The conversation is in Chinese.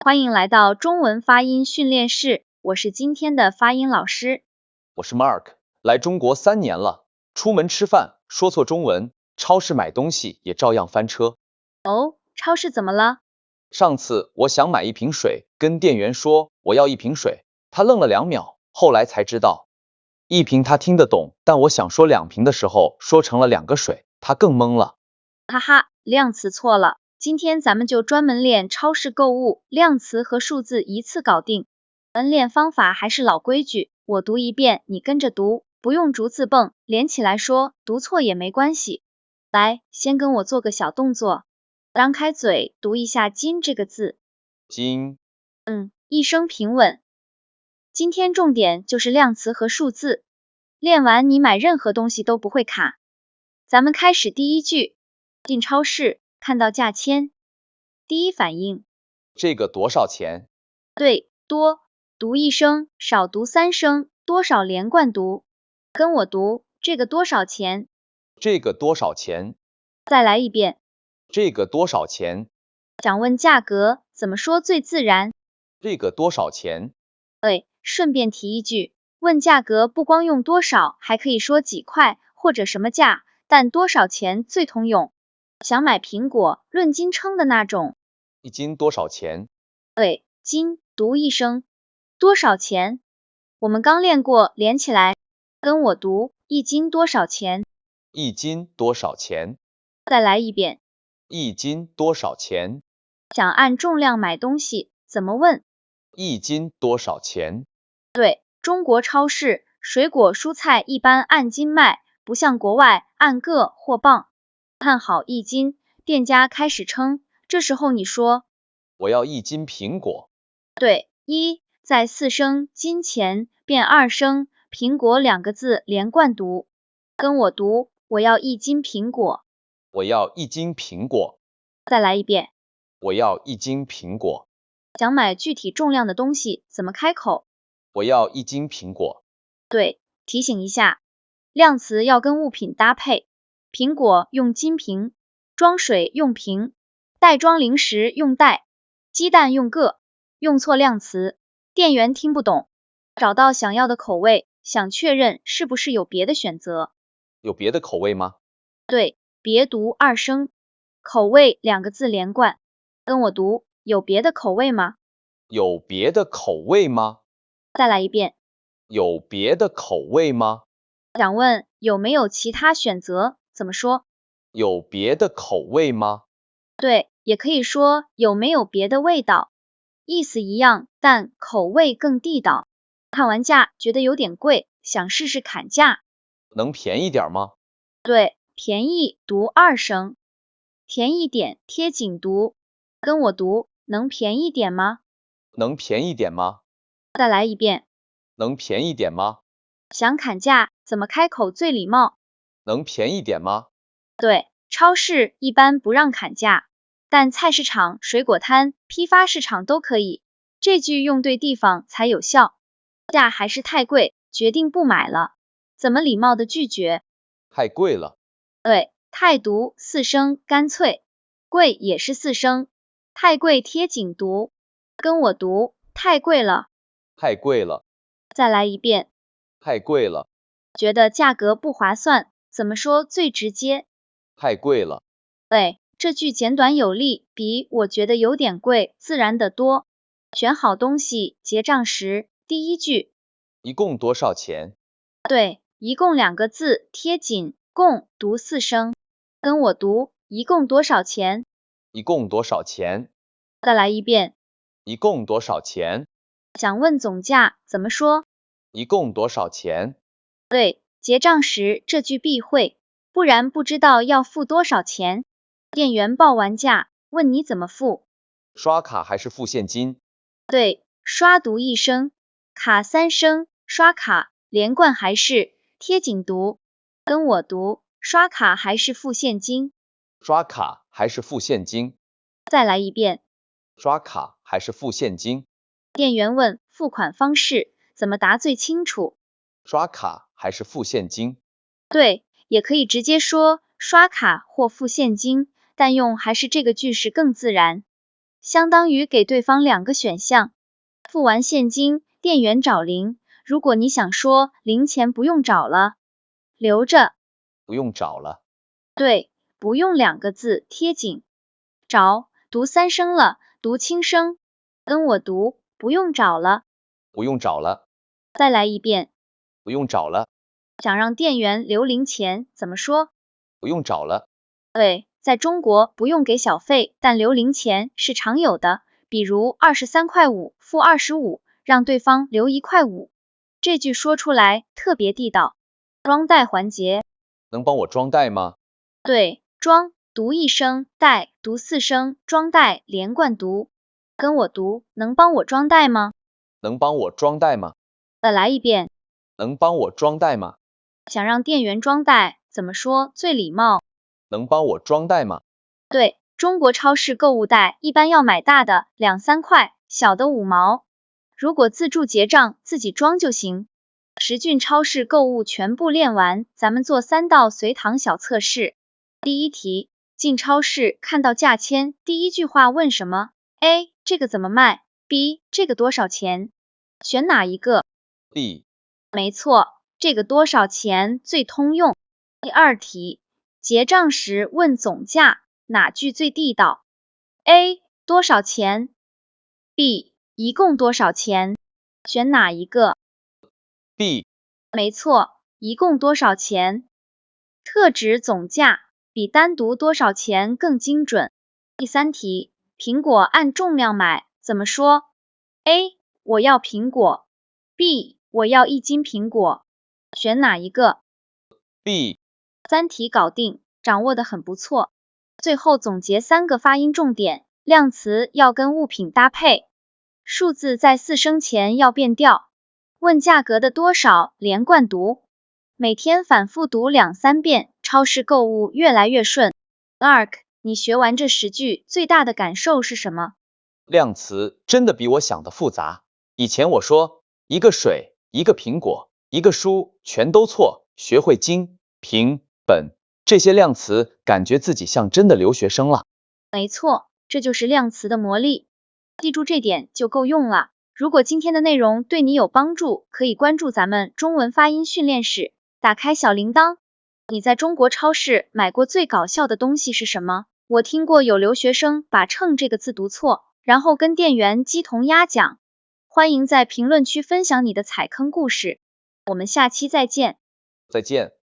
欢迎来到中文发音训练室，我是今天的发音老师。我是 Mark， 来中国3年了，出门吃饭说错中文，超市买东西也照样翻车。哦，超市怎么了？上次我想买一瓶水，跟店员说我要一瓶水，他愣了2秒，后来才知道，一瓶他听得懂，但我想说2瓶的时候说成了2个水，他更懵了。哈哈，量词错了。今天咱们就专门练超市购物，量词和数字一次搞定。练方法还是老规矩，我读一遍，你跟着读，不用逐字蹦，连起来说，读错也没关系。来，先跟我做个小动作，张开嘴，读一下金这个字。金，一声平稳。今天重点就是量词和数字，练完你买任何东西都不会卡。咱们开始第一句，进超市看到价签，第一反应，这个多少钱？对，多，读一声，少读3声，多少连贯读。跟我读，这个多少钱？这个多少钱？再来一遍。这个多少钱？想问价格，怎么说最自然？这个多少钱？顺便提一句，问价格不光用多少，还可以说几块或者什么价，但多少钱最通用。想买苹果，论斤称的那种。一斤多少钱？斤，读一声。多少钱？我们刚练过，连起来，跟我读，一斤多少钱？一斤多少钱？再来一遍。一斤多少钱？想按重量买东西，怎么问？一斤多少钱？对，中国超市水果蔬菜一般按斤卖，不像国外按个或磅。看好1斤，店家开始称，这时候你说，我要1斤苹果。对，在4声斤前变2声苹果2个字连贯读。跟我读，我要1斤苹果。我要1斤苹果。再来一遍。我要1斤苹果。想买具体重量的东西，怎么开口？我要1斤苹果。对，提醒一下，量词要跟物品搭配，苹果用斤瓶，装水用瓶，袋装零食用袋，鸡蛋用个，用错量词，店员听不懂。找到想要的口味，想确认是不是有别的选择。有别的口味吗？对，别读2声，口味2个字连贯。跟我读，有别的口味吗？有别的口味吗？再来一遍。有别的口味吗？想问有没有其他选择，怎么说？有别的口味吗？对，也可以说有没有别的味道，意思一样，但口味更地道。看完价觉得有点贵，想试试砍价。能便宜点吗？对，便宜读2声，甜一点贴紧读。跟我读，能便宜点吗？能便宜点吗？再来一遍。能便宜点吗？想砍价，怎么开口最礼貌？能便宜点吗？对，超市一般不让砍价，但菜市场、水果摊、批发市场都可以。这句用对地方才有效。价还是太贵，决定不买了。怎么礼貌的拒绝？太贵了。对，太读4声，干脆。贵也是4声，太贵贴紧读。跟我读，太贵了。太贵了。再来一遍。太贵了。觉得价格不划算，怎么说最直接？太贵了。这句简短有力，比我觉得有点贵自然得多。选好东西，结账时，第一句，一共多少钱？对，一共2个字，贴紧，共读4声。跟我读，一共多少钱？一共多少钱？再来一遍。一共多少钱？想问总价，怎么说？一共多少钱？对，结账时这句必会，不然不知道要付多少钱。店员报完价，问你怎么付？刷卡还是付现金？对，刷读1声，卡3声，刷卡，连贯还是贴紧读。跟我读，刷卡还是付现金？刷卡还是付现金？再来一遍。刷卡还是付现金？店员问付款方式，怎么答最清楚？刷卡还是付现金？对，也可以直接说刷卡或付现金，但用还是这个句式更自然。相当于给对方2个选项。付完现金，店员找零。如果你想说零钱不用找了，留着。不用找了。对，不用2个字贴紧。找，读3声了，读轻声。跟我读，不用找了。不用找了。再来一遍。不用找了。想让店员留零钱，怎么说？不用找了。对，在中国不用给小费，但留零钱是常有的，比如23.5块付25，让对方留1.5块。这句说出来特别地道。装袋环节。能帮我装袋吗？对，装，读1声，袋，读4声，装袋连贯读。跟我读，能帮我装袋吗？能帮我装袋吗？再来一遍。能帮我装袋吗？想让店员装袋，怎么说最礼貌？能帮我装袋吗？对，中国超市购物袋一般要买大的2、3块，小的5毛。如果自助结账，自己装就行。石俊超市购物全部练完，咱们做3道随堂小测试。第一题，进超市看到价签，第一句话问什么 ？A. 这个怎么卖 ？B. 这个多少钱？选哪一个 B. 没错，这个多少钱最通用。第二题，结账时问总价，哪句最地道 ？A. 多少钱 ？B. 一共多少钱？选哪一个 B. 没错，一共多少钱？特指总价，比单独多少钱更精准。第三题，苹果按重量买，怎么说 ？A. 我要苹果 ，B. 我要1斤苹果，选哪一个 B. ？3题搞定，掌握的很不错。最后总结3个发音重点，量词要跟物品搭配，数字在4声前要变调。问价格的多少连贯读，每天反复读2、3遍，超市购物越来越顺。Lark， 你学完这10句最大的感受是什么？量词真的比我想的复杂。以前我说一个水、一个苹果、一个书全都错，学会斤、平、本这些量词，感觉自己像真的留学生了。没错，这就是量词的魔力。记住这点就够用了。如果今天的内容对你有帮助，可以关注咱们中文发音训练室，打开小铃铛。你在中国超市买过最搞笑的东西是什么？我听过有留学生把秤这个字读错，然后跟店员鸡同鸭讲。欢迎在评论区分享你的踩坑故事。我们下期再见。再见。